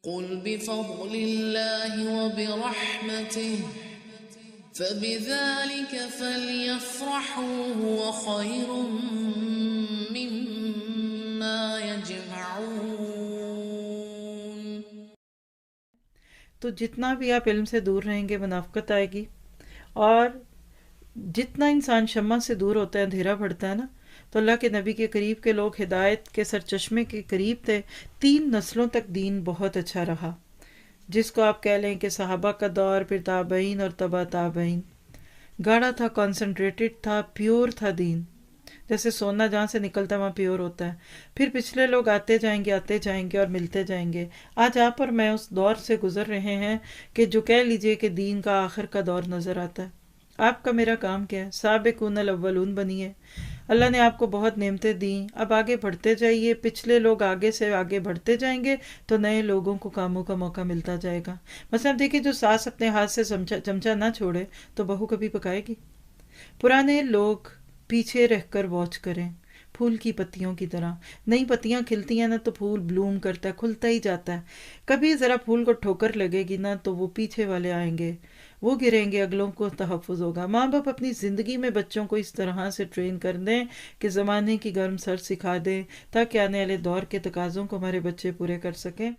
قل بفضل اللہ وبرحمتہ فبذلك فليفرحوا هو خير مما يجمعون۔ تو جتنا بھی آپ علم سے دور رہیں گے منافقت آئے گی، اور جتنا انسان شمع سے دور ہوتا ہے اندھیرا بڑھتا ہے نا، تو اللہ کے نبی کے قریب کے لوگ ہدایت کے سرچشمے کے قریب تھے، 3 نسلوں تک دین بہت اچھا رہا، جس کو آپ کہہ لیں کہ صحابہ کا دور، پھر تابعین اور تبا تابعین، گاڑھا تھا، کنسنٹریٹڈ تھا، پیور تھا دین، جیسے سونا جہاں سے نکلتا ہے وہاں پیور ہوتا ہے۔ پھر پچھلے لوگ آتے جائیں گے اور ملتے جائیں گے۔ آج آپ اور میں اس دور سے گزر رہے ہیں کہ جو کہہ لیجئے کہ دین کا آخر کا دور نظر آتا ہے۔ آپ کا میرا کام کیا ہے؟ سابقون الاولون بنیے۔ اللہ نے آپ کو بہت نعمتیں دیں، اب آگے بڑھتے جائیے، پچھلے لوگ آگے سے آگے بڑھتے جائیں گے تو نئے لوگوں کو کاموں کا موقع ملتا جائے گا۔ مثلا دیکھیں، جو ساس اپنے ہاتھ سے چمچہ نہ چھوڑے تو بہو کبھی پکائے گی؟ پرانے لوگ پیچھے رہ کر واچ کریں، پھول کی پتیوں کی طرح، نئی پتیاں کھلتی ہیں نا تو پھول بلوم کرتا ہے، کھلتا ہی جاتا ہے، کبھی ذرا پھول کو ٹھوکر لگے گی نا تو وہ پیچھے والے آئیں گے، وہ گریں گے، اگلوں کو تحفظ ہوگا۔ ماں باپ اپنی زندگی میں بچوں کو اس طرح سے ٹرین کر دیں کہ زمانے کی گرم سر سکھا دیں، تاکہ آنے والے دور کے تقاضوں کو ہمارے بچے پورے کر سکیں۔